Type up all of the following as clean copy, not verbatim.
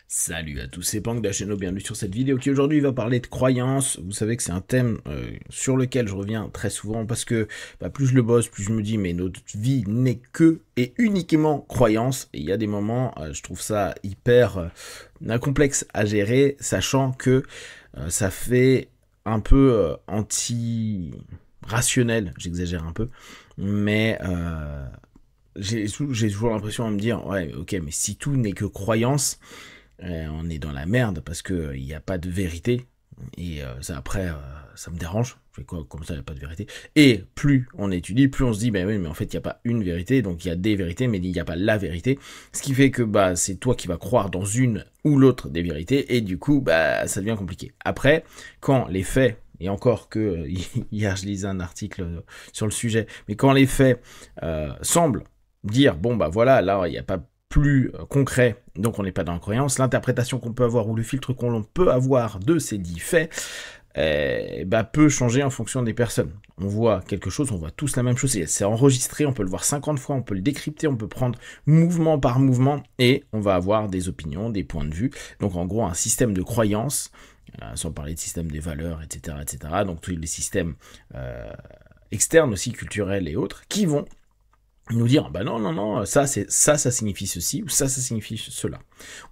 Salut à tous, c'est Pank de la chaîne, bienvenue sur cette vidéo qui aujourd'hui va parler de croyances. Vous savez que c'est un thème sur lequel je reviens très souvent parce que plus je le bosse, plus je me dis mais notre vie n'est que et uniquement croyance. Et il y a des moments, je trouve ça hyper complexe à gérer, sachant que ça fait un peu anti-rationnel, j'exagère un peu, mais j'ai toujours l'impression de me dire ouais ok mais si tout n'est que croyance, on est dans la merde parce que il n'y a pas de vérité. Et ça après, ça me dérange. Je fais quoi comme ça, il n'y a pas de vérité. Et plus on étudie, plus on se dit, ben oui, mais en fait, il n'y a pas une vérité, donc il y a des vérités, mais il n'y a pas la vérité. Ce qui fait que c'est toi qui vas croire dans une ou l'autre des vérités, et du coup, ça devient compliqué. Après, quand les faits, et encore que hier je lisais un article sur le sujet, mais quand les faits semblent dire, bon voilà, là, il n'y a pas plus concret, donc on n'est pas dans la croyance, l'interprétation qu'on peut avoir ou le filtre qu'on peut avoir de ces dits faits peut changer en fonction des personnes. On voit quelque chose, on voit tous la même chose, c'est enregistré, on peut le voir 50 fois, on peut le décrypter, on peut prendre mouvement par mouvement, et on va avoir des opinions, des points de vue, donc en gros un système de croyance, sans parler de système des valeurs, etc., etc., donc tous les systèmes externes aussi, culturels et autres, qui vont nous dire bah non non non ça signifie ceci ou ça signifie cela.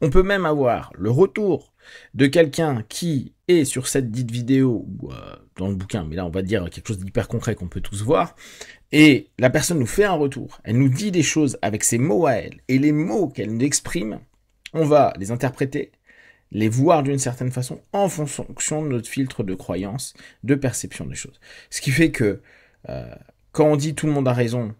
On peut même avoir le retour de quelqu'un qui est sur cette dite vidéo ou dans le bouquin, mais là on va dire quelque chose d'hyper concret qu'on peut tous voir, et la personne nous fait un retour, elle nous dit des choses avec ses mots à elle, et les mots qu'elle exprime, on va les interpréter, les voir d'une certaine façon en fonction de notre filtre de croyance, de perception des choses. Ce qui fait que euh, quand on dit tout le monde a raison,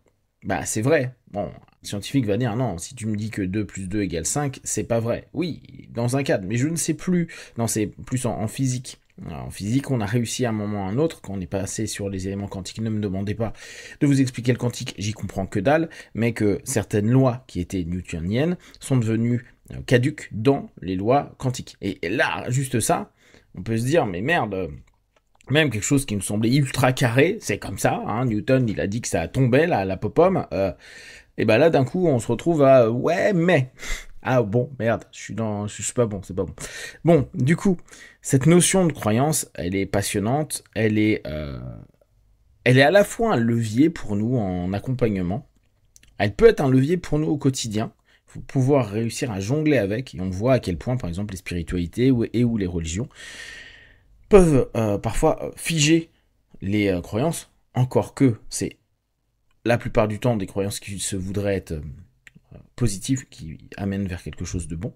c'est vrai. Bon, un scientifique va dire non, si tu me dis que 2 plus 2 égale 5, c'est pas vrai. Oui, dans un cadre, mais je ne sais plus. Non, c'est plus en physique. Alors, en physique, on a réussi à un moment ou à un autre, quand on est passé sur les éléments quantiques, ne me demandez pas de vous expliquer le quantique, j'y comprends que dalle, mais que certaines lois qui étaient newtoniennes sont devenues caduques dans les lois quantiques. Et là, juste ça, on peut se dire, mais merde, même quelque chose qui nous semblait ultra carré, c'est comme ça, hein, Newton il a dit que ça tombait là, la pop-pomme, et là d'un coup on se retrouve à ouais mais ah bon merde je suis pas bon, c'est pas bon. Bon du coup cette notion de croyance elle est passionnante, elle est à la fois un levier pour nous en accompagnement, elle peut être un levier pour nous au quotidien. Il faut pouvoir réussir à jongler avec, et on voit à quel point par exemple les spiritualités ou les religions peuvent parfois figer les croyances, encore que c'est la plupart du temps des croyances qui se voudraient être positives, qui amènent vers quelque chose de bon.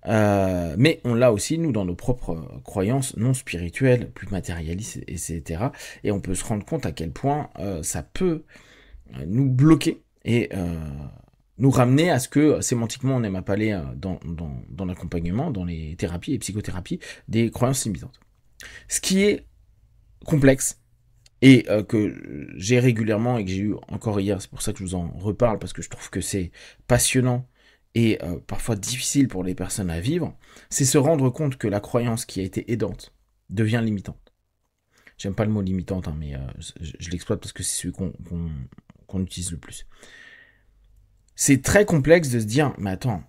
Mais on l'a aussi, nous, dans nos propres croyances non spirituelles, plus matérialistes, etc. Et on peut se rendre compte à quel point ça peut nous bloquer et nous ramener à ce que sémantiquement on aime appeler dans l'accompagnement, dans les thérapies et psychothérapies, des croyances limitantes. Ce qui est complexe, et que j'ai régulièrement et que j'ai eu encore hier, c'est pour ça que je vous en reparle, parce que je trouve que c'est passionnant et parfois difficile pour les personnes à vivre, c'est se rendre compte que la croyance qui a été aidante devient limitante. J'aime pas le mot limitante, hein, mais je l'exploite parce que c'est celui qu'on utilise le plus. C'est très complexe de se dire, mais attends,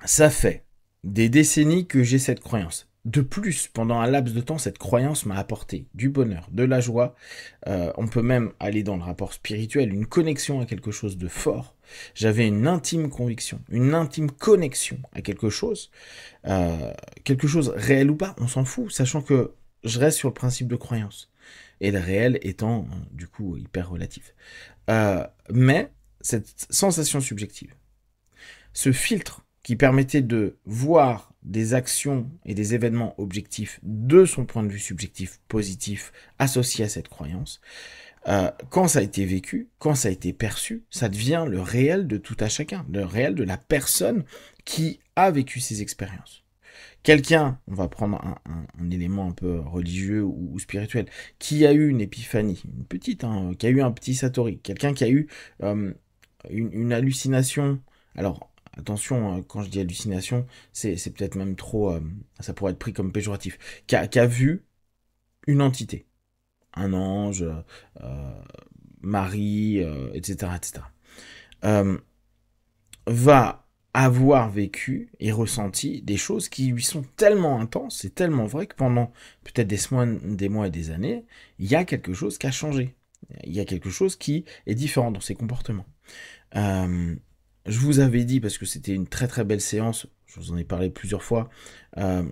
ça fait des décennies que j'ai cette croyance. De plus, pendant un laps de temps, cette croyance m'a apporté du bonheur, de la joie. On peut même aller dans le rapport spirituel, une connexion à quelque chose de fort. J'avais une intime conviction, une intime connexion à quelque chose réel ou pas, on s'en fout, sachant que je reste sur le principe de croyance. Et le réel étant, du coup, hyper relatif. Mais cette sensation subjective, ce filtre qui permettait de voir des actions et des événements objectifs de son point de vue subjectif positif associé à cette croyance, quand ça a été vécu, quand ça a été perçu, ça devient le réel de tout à chacun, le réel de la personne qui a vécu ces expériences. Quelqu'un, on va prendre un élément un peu religieux ou spirituel, qui a eu une épiphanie, une petite, hein, qui a eu un petit satori, quelqu'un qui a eu une hallucination. Alors, attention, quand je dis hallucination, c'est peut-être même trop, ça pourrait être pris comme péjoratif, qui a vu une entité, un ange, Marie, etc., etc., va avoir vécu et ressenti des choses qui lui sont tellement intenses, c'est tellement vrai que pendant peut-être des mois et des années, il y a quelque chose qui a changé. Il y a quelque chose qui est différent dans ses comportements. Euh, je vous avais dit, parce que c'était une très très belle séance, je vous en ai parlé plusieurs fois, euh,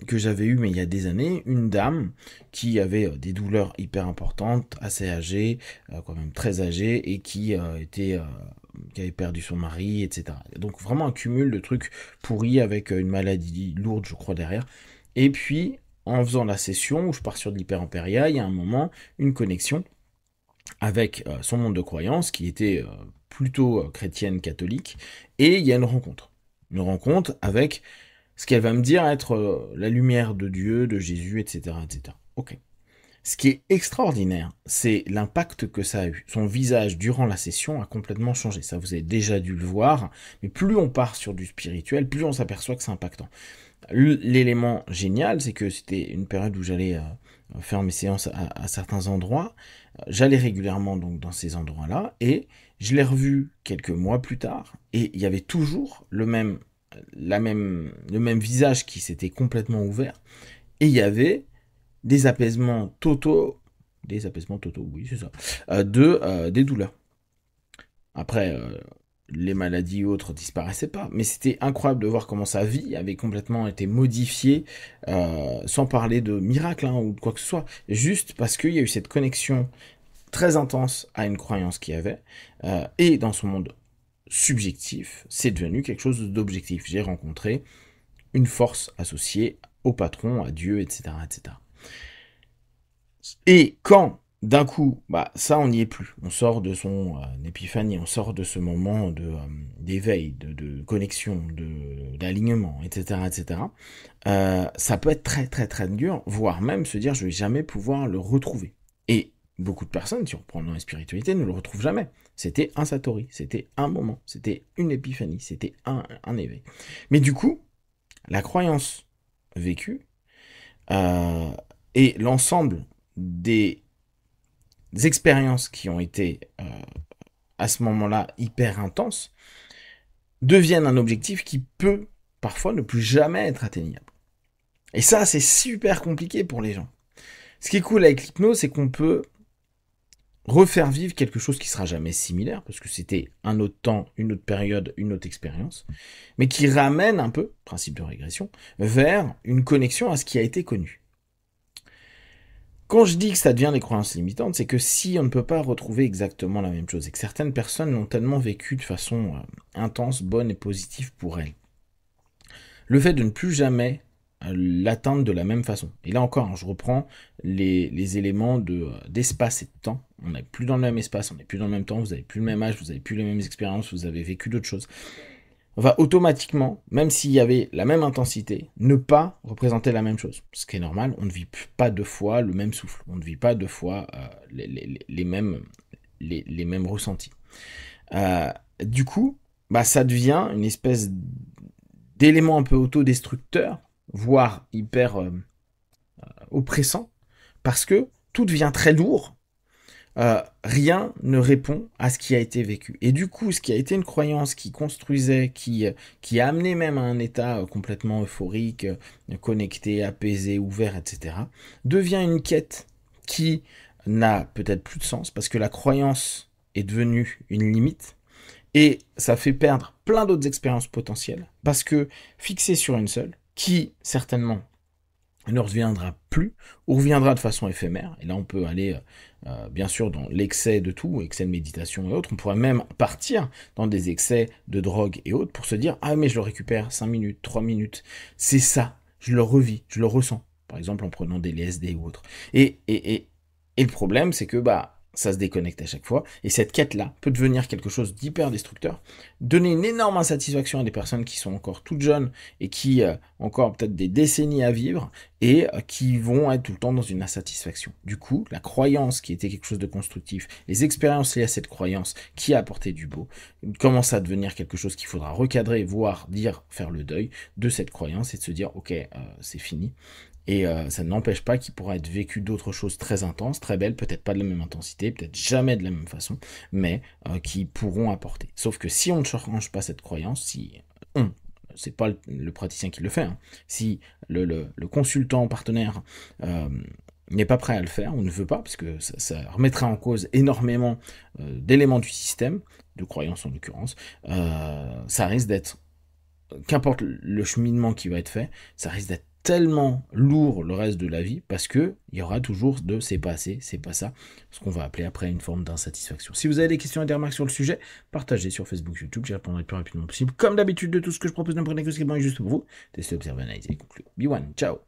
que j'avais eu, mais il y a des années, une dame qui avait des douleurs hyper importantes, assez âgée, quand même très âgée, et qui avait perdu son mari, etc. Donc vraiment un cumul de trucs pourris avec une maladie lourde, je crois, derrière. Et puis, en faisant la session, où je pars sur de l'hyper-impéria, il y a un moment, une connexion avec son monde de croyance, qui était plutôt chrétienne, catholique, et il y a une rencontre. Une rencontre avec ce qu'elle va me dire être la lumière de Dieu, de Jésus, etc., etc. Ok. Ce qui est extraordinaire, c'est l'impact que ça a eu. Son visage, durant la session, a complètement changé. Ça, vous avez déjà dû le voir. Mais plus on part sur du spirituel, plus on s'aperçoit que c'est impactant. L'élément génial, c'est que c'était une période où j'allais faire mes séances à certains endroits. J'allais régulièrement donc dans ces endroits-là, et je l'ai revu quelques mois plus tard, et il y avait toujours le même visage qui s'était complètement ouvert, et il y avait des apaisements totaux, oui c'est ça, des douleurs. Après, les maladies autres disparaissaient pas, mais c'était incroyable de voir comment sa vie avait complètement été modifiée, sans parler de miracle ou de quoi que ce soit, juste parce qu'il y a eu cette connexion très intense à une croyance qu'il y avait, et dans son monde subjectif, c'est devenu quelque chose d'objectif. J'ai rencontré une force associée au patron, à Dieu, etc., etc. Et quand, d'un coup, ça, on n'y est plus. On sort de son épiphanie, on sort de ce moment d'éveil, de connexion, d'alignement, etc., etc. Ça peut être très, très, très dur, voire même se dire, je vais jamais pouvoir le retrouver. Et beaucoup de personnes, si on reprend dans la spiritualité, ne le retrouvent jamais. C'était un satori, c'était un moment, c'était une épiphanie, c'était un éveil. Mais du coup, la croyance vécue euh, et l'ensemble des expériences qui ont été à ce moment-là hyper intenses deviennent un objectif qui peut parfois ne plus jamais être atteignable. Et ça, c'est super compliqué pour les gens. Ce qui est cool avec l'hypnose, c'est qu'on peut refaire vivre quelque chose qui sera jamais similaire, parce que c'était un autre temps, une autre période, une autre expérience, mais qui ramène un peu, principe de régression, vers une connexion à ce qui a été connu. Quand je dis que ça devient des croyances limitantes, c'est que si on ne peut pas retrouver exactement la même chose, et que certaines personnes l'ont tellement vécu de façon intense, bonne et positive pour elles, le fait de ne plus jamais l'atteindre de la même façon. Et là encore, je reprends les éléments d'espace et de temps. On n'est plus dans le même espace, on n'est plus dans le même temps, vous n'avez plus le même âge, vous n'avez plus les mêmes expériences, vous avez vécu d'autres choses. On va automatiquement, même s'il y avait la même intensité, ne pas représenter la même chose. Ce qui est normal, on ne vit pas deux fois le même souffle, on ne vit pas deux fois les mêmes ressentis. Du coup, ça devient une espèce d'élément un peu autodestructeur, voire hyper oppressant, parce que tout devient très lourd, rien ne répond à ce qui a été vécu. Et du coup, ce qui a été une croyance qui construisait, qui a amené même à un état complètement euphorique, connecté, apaisé, ouvert, etc., devient une quête qui n'a peut-être plus de sens, parce que la croyance est devenue une limite, et ça fait perdre plein d'autres expériences potentielles, parce que fixé sur une seule, qui certainement ne reviendra plus, ou reviendra de façon éphémère, et là on peut aller bien sûr dans l'excès de tout, excès de méditation et autres, on pourrait même partir dans des excès de drogue et autres, pour se dire, ah mais je le récupère 5 minutes, 3 minutes, c'est ça, je le revis, je le ressens, par exemple en prenant des LSD ou autres. Et le problème c'est que ça se déconnecte à chaque fois, et cette quête-là peut devenir quelque chose d'hyper destructeur, donner une énorme insatisfaction à des personnes qui sont encore toutes jeunes, et qui ont encore peut-être des décennies à vivre, et qui vont être tout le temps dans une insatisfaction. Du coup, la croyance qui était quelque chose de constructif, les expériences liées à cette croyance qui a apporté du beau, commencent à devenir quelque chose qu'il faudra recadrer, voire faire le deuil de cette croyance, et de se dire, ok, c'est fini. Et ça n'empêche pas qu'il pourra être vécu d'autres choses très intenses, très belles, peut-être pas de la même intensité, peut-être jamais de la même façon, mais qui pourront apporter. Sauf que si on ne change pas cette croyance, si c'est pas le praticien qui le fait, hein. Si le consultant partenaire n'est pas prêt à le faire ou ne veut pas, parce que ça remettra en cause énormément d'éléments du système, de croyances en l'occurrence, ça risque d'être, qu'importe le cheminement qui va être fait, ça risque d'être tellement lourd le reste de la vie, parce que il y aura toujours de c'est pas assez, c'est pas ça, ce qu'on va appeler après une forme d'insatisfaction. Si vous avez des questions et des remarques sur le sujet, partagez sur Facebook, YouTube, j'y répondrai le plus rapidement possible. Comme d'habitude, de tout ce que je propose, ne prenez que ce qui est bon et juste pour vous. Testez, observez, analysez et concluez. Be one, ciao.